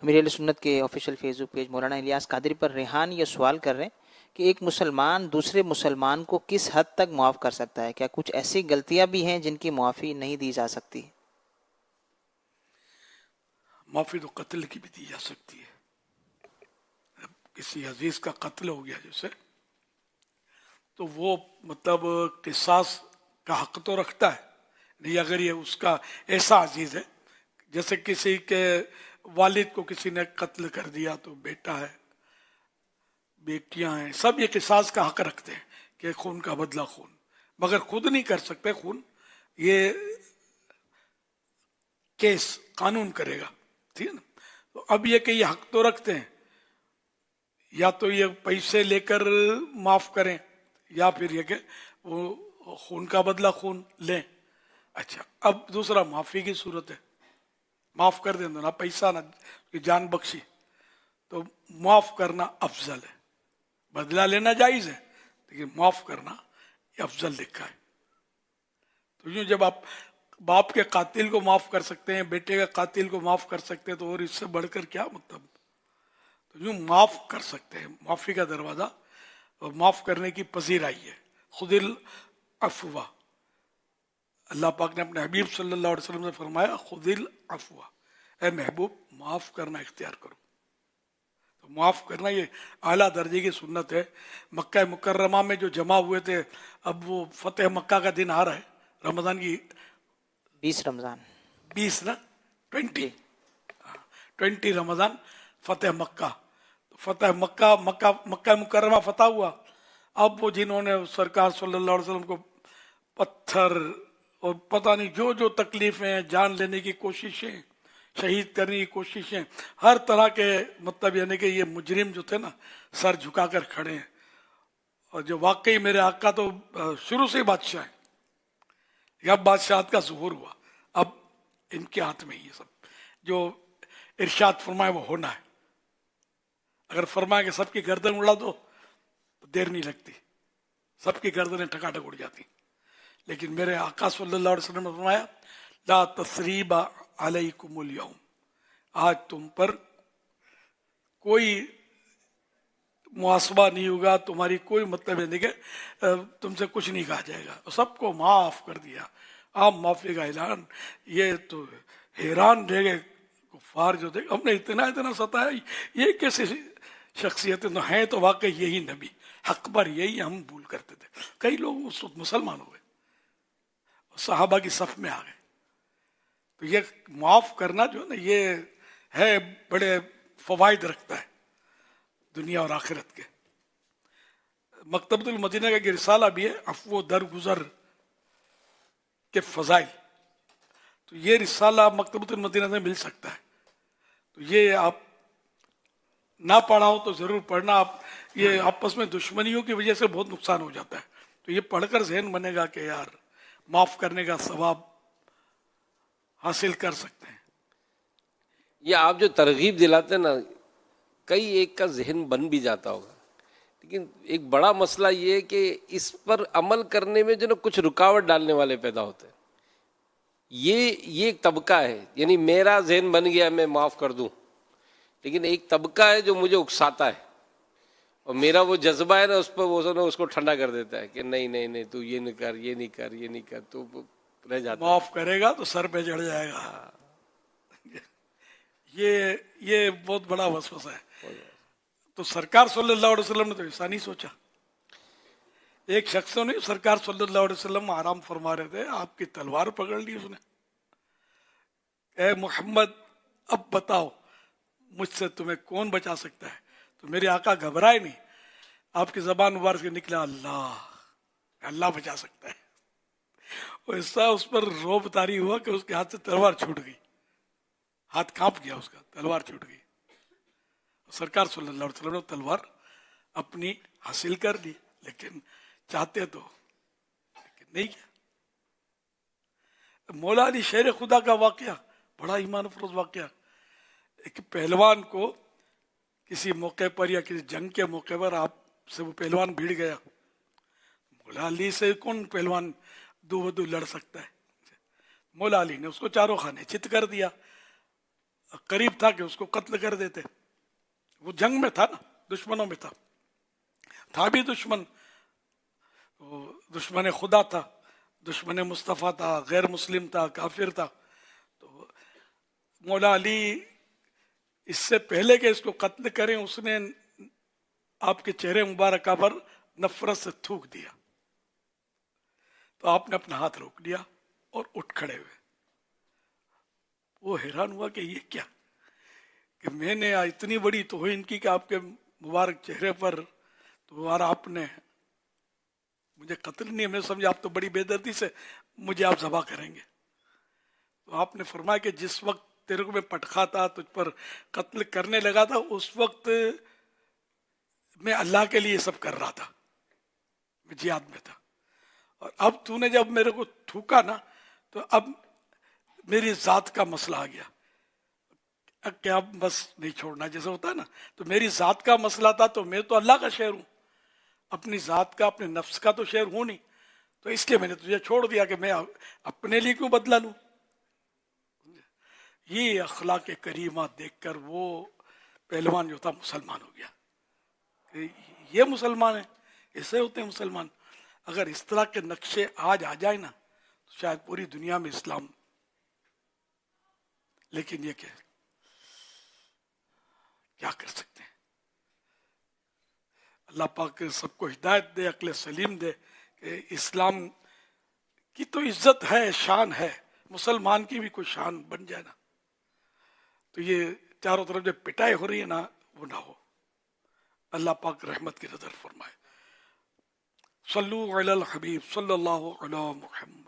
امیر اہل سنت کے آفیشیل فیس بک پیج مولانا الیاس قادری پر ریحان یہ سوال کر رہے ہیں کہ ایک مسلمان دوسرے مسلمان کو کس حد تک معاف کر سکتا ہے؟ کیا کچھ ایسی غلطیاں بھی ہیں جن کی معافی نہیں دی جا سکتی؟ معافی تو قتل کی بھی دی جا سکتی ہے. کسی عزیز کا قتل ہو گیا جیسے، تو وہ مطلب قصاص کا حق تو رکھتا ہے. نہیں اگر یہ اس کا ایسا عزیز ہے، جیسے کسی کے والد کو کسی نے قتل کر دیا تو بیٹا ہے، بیٹیاں ہیں، سب یہ قصاص کا حق رکھتے ہیں کہ خون کا بدلہ خون، مگر خود نہیں کر سکتے خون. یہ کیس قانون کرے گا، ٹھیک ہے نا. تو اب یہ کہ یہ حق تو رکھتے ہیں، یا تو یہ پیسے لے کر معاف کریں یا پھر یہ کہ وہ خون کا بدلہ خون لیں. اچھا، اب دوسرا معافی کی صورت ہے، معاف کر دیں تو نہ پیسہ نہ جان بخشی، تو معاف کرنا افضل ہے. بدلہ لینا جائز ہے لیکن معاف کرنا یہ افضل لکھا ہے. تو یوں جب آپ باپ کے قاتل کو معاف کر سکتے ہیں، بیٹے کے قاتل کو معاف کر سکتے ہیں، تو اور اس سے بڑھ کر کیا مطلب. تو یوں معاف کر سکتے ہیں، معافی کا دروازہ اور معاف کرنے کی پذیرائی ہے. خذ العفو، اللہ پاک نے اپنے حبیب صلی اللہ علیہ وسلم سے فرمایا خذ العفو، اے محبوب معاف کرنا اختیار کرو. تو معاف کرنا یہ اعلیٰ درجے کی سنت ہے. مکہ مکرمہ میں جو جمع ہوئے تھے، اب وہ فتح مکہ کا دن آ رہا ہے، رمضان کی 20 رمضان 20 نا 20 جی 20 رمضان فتح مکہ. فتح مکہ مکہ مکرمہ فتح ہوا. اب وہ جنہوں نے سرکار صلی اللہ علیہ وسلم کو پتھر اور پتہ نہیں جو جو تکلیفیں، جان لینے کی کوششیں، شہید کرنے کی کوششیں، ہر طرح کے مطلب یعنی کہ یہ مجرم جو تھے نا سر جھکا کر کھڑے ہیں. اور جو واقعی میرے آقا تو شروع سے بادشاہ ہیں، اب بادشاہت کا ظہور ہوا. اب ان کے ہاتھ میں یہ سب جو ارشاد فرمائے وہ ہونا ہے. اگر فرمائے کہ سب کی گردن اڑا دو تو دیر نہیں لگتی، سب کی گردنیں ٹھکاٹک اڑ جاتی. لیکن میرے آقا صلی اللہ علیہ وسلم نے فرمایا لا تثریب علیکم اليوم، آج تم پر کوئی محاسبہ نہیں ہوگا، تمہاری کوئی مطلب نہیں کہ تم سے کچھ نہیں کہا جائے گا، سب کو معاف کر دیا. عام معافی کا اعلان. یہ تو حیران رہ گئے کفار جو تھے، ہم نے اتنا ستایا، یہ کیسے شخصیتیں تو ہیں، تو واقعی یہی نبی حق پر یہی ہم بھول کرتے تھے. کئی لوگ اس وقت مسلمان ہو گئے، صحابہ کی صف میں آ گئے. تو یہ معاف کرنا جو ہے نا یہ ہے بڑے فوائد رکھتا ہے دنیا اور آخرت کے. مکتبۃ المدینہ کا ایک رسالہ بھی ہے عفو درگزر کے فضائل، تو یہ رسالہ مکتبۃ المدینہ سے مل سکتا ہے. تو یہ آپ نہ پڑھا ہو تو ضرور پڑھنا. آپ یہ آپس میں دشمنیوں کی وجہ سے بہت نقصان ہو جاتا ہے، تو یہ پڑھ کر ذہن بنے گا کہ یار معاف کرنے کا ثواب حاصل کر سکتے ہیں. یہ آپ جو ترغیب دلاتے ہیں نا، کئی ایک کا ذہن بن بھی جاتا ہوگا، لیکن ایک بڑا مسئلہ یہ ہے کہ اس پر عمل کرنے میں جو نا کچھ رکاوٹ ڈالنے والے پیدا ہوتے ہیں. یہ ایک طبقہ ہے، یعنی میرا ذہن بن گیا میں معاف کر دوں، لیکن ایک طبقہ ہے جو مجھے اکساتا ہے، اور میرا وہ جذبہ ہے نا اس پر وہ اس کو ٹھنڈا کر دیتا ہے کہ نہیں تو یہ نہیں کر، یہ نہیں کر، یہ نہیں کر، تو رہ جاتا ہے. معاف کرے گا تو سر پہ چڑھ جائے گا. یہ بہت بڑا وسوسہ ہے. تو سرکار صلی اللہ علیہ وسلم نے تو ایسا نہیں سوچا. ایک شخص نے سرکار صلی اللہ علیہ وسلم آرام فرما رہے تھے، آپ کی تلوار پکڑ لی اس نے. اے محمد اب بتاؤ مجھ سے تمہیں کون بچا سکتا ہے؟ تو میرے آقا گھبرائے نہیں، آپ کی زبان مبارک سے نکلا اللہ بچا سکتا ہے. اور ایسا اس پر روب طاری ہوا کہ اس کے ہاتھ سے تلوار چھوٹ گئی، ہاتھ کانپ گیا اس کا، تلوار چھوٹ گئی. سرکار صلی اللہ علیہ وسلم نے تلوار اپنی حاصل کر لی، لیکن چاہتے تو لیکن نہیں کیا. مولا علی شیر خدا کا واقعہ بڑا ایمان افروز واقعہ. ایک پہلوان کو کسی موقع پر یا کسی جنگ کے موقع پر آپ سے وہ پہلوان بھیڑ گیا. مولا علی سے کون پہلوان دو بدو لڑ سکتا ہے؟ مولا علی نے اس کو چاروں خانے چت کر دیا. قریب تھا کہ اس کو قتل کر دیتے. وہ جنگ میں تھا نا, دشمنوں میں تھا بھی دشمن, دشمن خدا تھا, دشمن مصطفیٰ تھا, غیر مسلم تھا, کافر تھا. تو مولا علی اس سے پہلے کہ اس کو قتل کریں اس نے آپ کے چہرے مبارکہ پر نفرت سے تھوک دیا. تو آپ نے اپنا ہاتھ روک دیا اور اٹھ کھڑے ہوئے. وہ حیران ہوا کہ یہ کیا, کہ میں نے اتنی بڑی توہین کی کہ آپ کے مبارک چہرے پر, تو آپ نے مجھے قتل نہیں, میں سمجھا آپ تو بڑی بے دردی سے مجھے آپ ذبح کریں گے. تو آپ نے فرمایا کہ جس وقت تیرے کو میں پٹخا تھا, تجھ پر قتل کرنے لگا تھا, اس وقت میں اللہ کے لیے سب کر رہا تھا, میں جہاد میں تھا. اور اب تو نے جب میرے کو تھوکا نا, تو اب میری ذات کا مسئلہ آ گیا کہ اب بس نہیں چھوڑنا, جیسے ہوتا ہے نا. تو میری ذات کا مسئلہ تھا, تو میں تو اللہ کا شہر ہوں, اپنی ذات کا, اپنے نفس کا تو شہر ہوں نہیں. تو اس لیے میں نے تجھے چھوڑ دیا کہ میں اپنے لیے کیوں بدلا لوں. یہ اخلاق کریمہ دیکھ کر وہ پہلوان جو تھا مسلمان ہو گیا. کہ یہ مسلمان ہیں, ایسے ہوتے ہیں مسلمان. اگر اس طرح کے نقشے آج آ جائیں نا, تو شاید پوری دنیا میں اسلام. لیکن یہ کیا کر سکتے ہیں. اللہ پاک سب کو ہدایت دے, عقل سلیم دے, کہ اسلام کی تو عزت ہے, شان ہے, مسلمان کی بھی کوئی شان بن جائے نا. تو یہ چاروں طرف جو پٹائی ہو رہی ہے نا, وہ نہ ہو. اللہ پاک رحمت کی نظر فرمائے. صلو علی الحبیب صلی اللہ علی محمد.